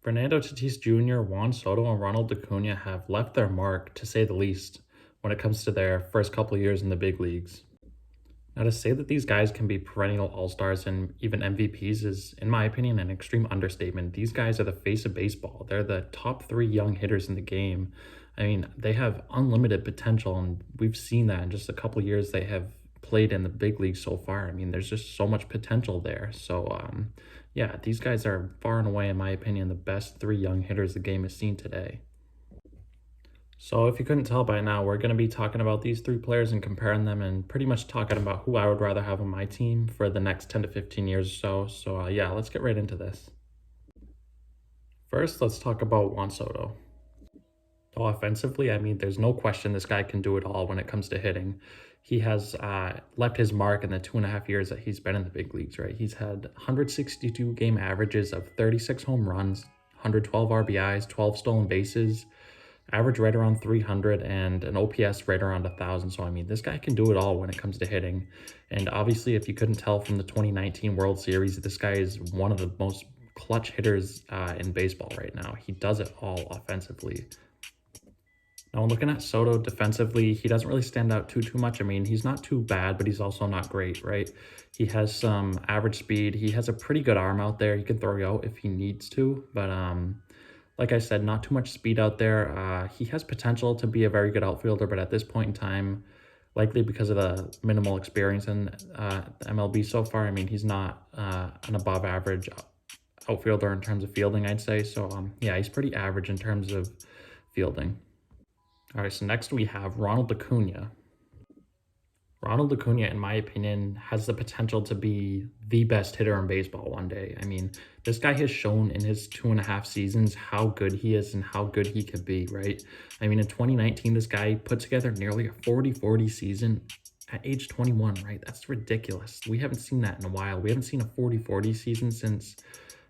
Fernando Tatis Jr., Juan Soto, and Ronald Acuna have left their mark, to say the least, when it comes to their first couple of years in the big leagues. Now, to say that these guys can be perennial all-stars and even MVPs is, in my opinion, an extreme understatement. These guys are the face of baseball. They're the top three young hitters in the game. I mean, they have unlimited potential, and we've seen that in just a couple of years they have played in the big leagues so far. I mean, there's just so much potential there. Yeah, these guys are far and away, in my opinion, the best three young hitters the game has seen today. So if you couldn't tell by now, we're going to be talking about these three players and comparing them and pretty much talking about who I would rather have on my team for the next 10 to 15 years or so. Yeah, let's get right into this. First, let's talk about Juan Soto. So offensively, I mean, there's no question this guy can do it all when it comes to hitting. He has left his mark in the 2.5 years that he's been in the big leagues, right? He's had 162 game averages of 36 home runs, 112 RBIs, 12 stolen bases, average right around 300, and an OPS right around 1,000. So, I mean, this guy can do it all when it comes to hitting. And obviously, if you couldn't tell from the 2019 World Series, this guy is one of the most clutch hitters in baseball right now. He does it all offensively. Now, looking at Soto defensively, he doesn't really stand out too much. I mean, he's not too bad, but he's also not great, right? He has some average speed. He has a pretty good arm out there. He can throw you out if he needs to, but like I said, not too much speed out there. He has potential to be a very good outfielder, but at this point in time, likely because of the minimal experience in MLB so far, I mean, he's not an above average outfielder in terms of fielding, I'd say. Yeah, he's pretty average in terms of fielding. All right, so next we have Ronald Acuna. Ronald Acuna, in my opinion, has the potential to be the best hitter in baseball one day. I mean, this guy has shown in his 2.5 seasons how good he is and how good he could be, right? I mean, in 2019, this guy put together nearly a 40-40 season at age 21, right? That's ridiculous. We haven't seen that in a while. We haven't seen a 40-40 season since,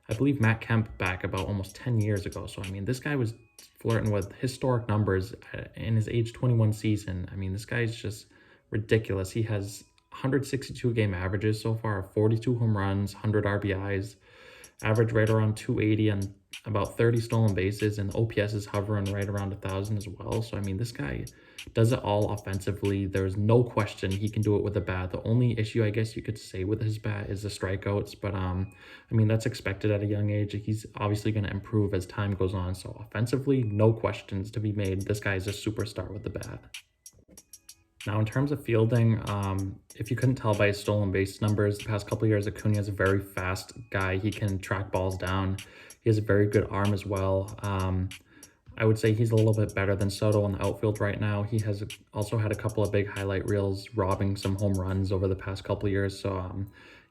I believe, Matt Kemp back about almost 10 years ago. So, I mean, this guy was flirting with historic numbers in his age 21 season. I mean, this guy's just ridiculous. He has 162 game averages so far, 42 home runs, 100 RBIs, average right around 280 and about 30 stolen bases, and OPS is hovering right around 1,000 as well. So, I mean, this guy does it all offensively. There's no question he can do it with a bat. The only issue, I guess you could say, with his bat is the strikeouts, but I mean, that's expected at a young age. He's obviously going to improve as time goes on. So offensively, no questions to be made. This guy is a superstar with the bat. Now, in terms of fielding, if you couldn't tell by his stolen base numbers, the past couple of years, Acuna is a very fast guy. He can track balls down. He has a very good arm as well. I would say he's a little bit better than Soto in the outfield right now. He has also had a couple of big highlight reels, robbing some home runs over the past couple of years.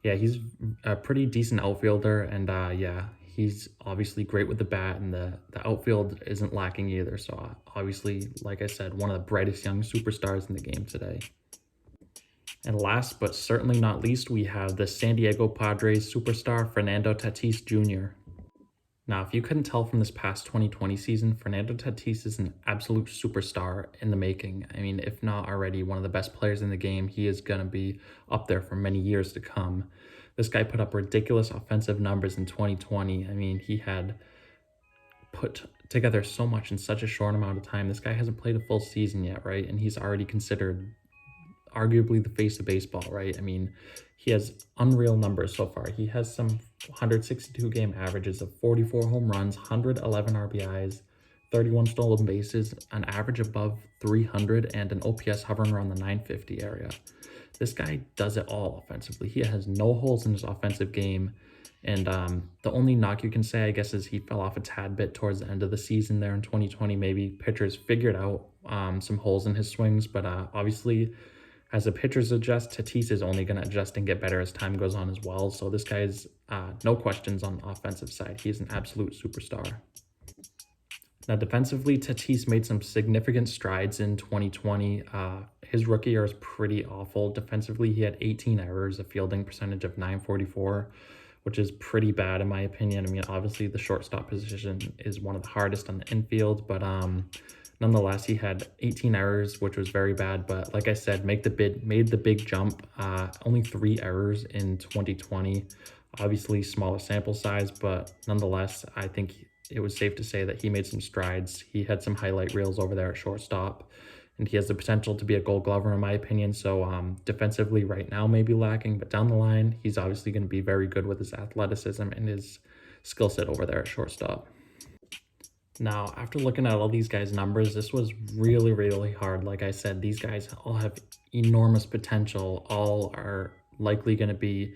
Yeah, he's a pretty decent outfielder, and yeah, he's obviously great with the bat, and the outfield isn't lacking either. So obviously, like I said, one of the brightest young superstars in the game today. And last but certainly not least, we have the San Diego Padres superstar Fernando Tatis Jr. Now, if you couldn't tell from this past 2020 season, Fernando Tatis is an absolute superstar in the making. I mean, if not already one of the best players in the game, he is going to be up there for many years to come. This guy put up ridiculous offensive numbers in 2020. I mean, he had put together so much in such a short amount of time. This guy hasn't played a full season yet, right? And he's already considered arguably the face of baseball, right? I mean, he has unreal numbers so far. He has some 162 game averages of 44 home runs, 111 RBIs, 31 stolen bases, an average above 300, and an OPS hovering around the 950 area. This guy does it all offensively. He has no holes in his offensive game. And the only knock you can say, I guess, is he fell off a tad bit towards the end of the season there in 2020. Maybe pitchers figured out some holes in his swings, but obviously, as the pitchers adjust, Tatis is only going to adjust and get better as time goes on as well. So this guy's no questions on the offensive side. He's an absolute superstar. Now, defensively, Tatis made some significant strides in 2020. His rookie year was pretty awful. Defensively, he had 18 errors, a fielding percentage of .944, which is pretty bad in my opinion. I mean, obviously, the shortstop position is one of the hardest on the infield, but nonetheless, he had 18 errors, which was very bad. But like I said, made the big jump. Only 3 errors in 2020. Obviously, smaller sample size, but nonetheless, I think it was safe to say that he made some strides. He had some highlight reels over there at shortstop, and he has the potential to be a Gold Glover in my opinion. So defensively right now may be lacking, but down the line, he's obviously going to be very good with his athleticism and his skill set over there at shortstop. Now, after looking at all these guys' numbers, this was really, really hard. Like I said, these guys all have enormous potential. All are likely going to be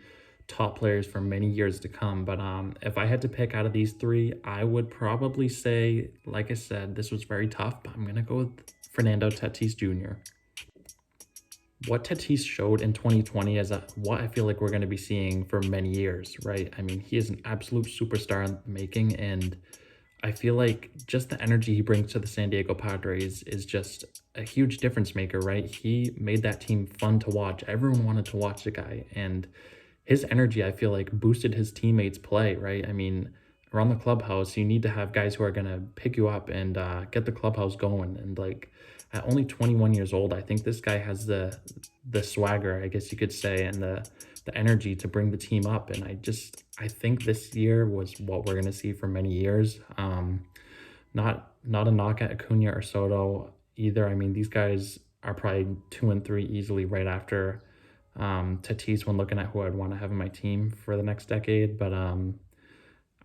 top players for many years to come. But if I had to pick out of these three, I would probably say, like I said, this was very tough, but I'm going to go with Fernando Tatis Jr. What Tatis showed in 2020 is what I feel like we're going to be seeing for many years, right? I mean, he is an absolute superstar in the making, and I feel like just the energy he brings to the San Diego Padres is just a huge difference maker, right? He made that team fun to watch. Everyone wanted to watch the guy, and his energy, I feel like, boosted his teammates' play, right? I mean, around the clubhouse, you need to have guys who are going to pick you up and get the clubhouse going. And like at only 21 years old, I think this guy has the swagger, I guess you could say, and the energy to bring the team up. And I think this year was what we're going to see for many years. Not a knock at Acuna or Soto either. I mean, these guys are probably 2 and 3 easily right after Tatis when looking at who I'd want to have in my team for the next decade. But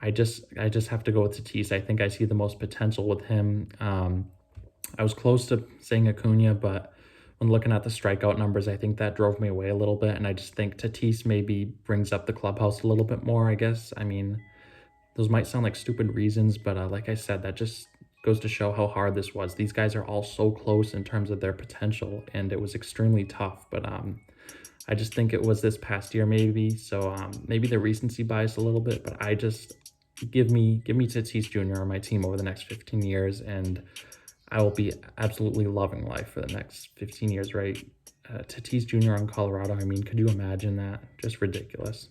I just have to go with Tatis. I think I see the most potential with him. I was close to saying Acuna, but when looking at the strikeout numbers, I think that drove me away a little bit. And I just think Tatis maybe brings up the clubhouse a little bit more, I guess. I mean, those might sound like stupid reasons, but like I said, that just goes to show how hard this was. These guys are all so close in terms of their potential, and it was extremely tough. But I just think it was this past year maybe. So maybe the recency bias a little bit, but I just give me Tatis Jr. on my team over the next 15 years, and I will be absolutely loving life for the next 15 years, right? Tatis Jr. on Colorado, I mean, could you imagine that? Just ridiculous.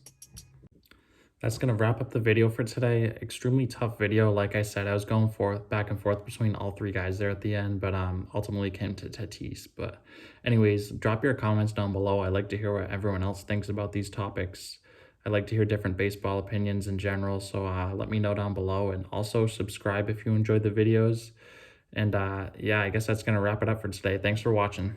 That's going to wrap up the video for today. Extremely tough video. Like I said, I was going back and forth between all three guys there at the end, but ultimately came to Tatis. But anyways, drop your comments down below. I like to hear what everyone else thinks about these topics. I like to hear different baseball opinions in general, so let me know down below. And also subscribe if you enjoyed the videos. And yeah, I guess that's going to wrap it up for today. Thanks for watching.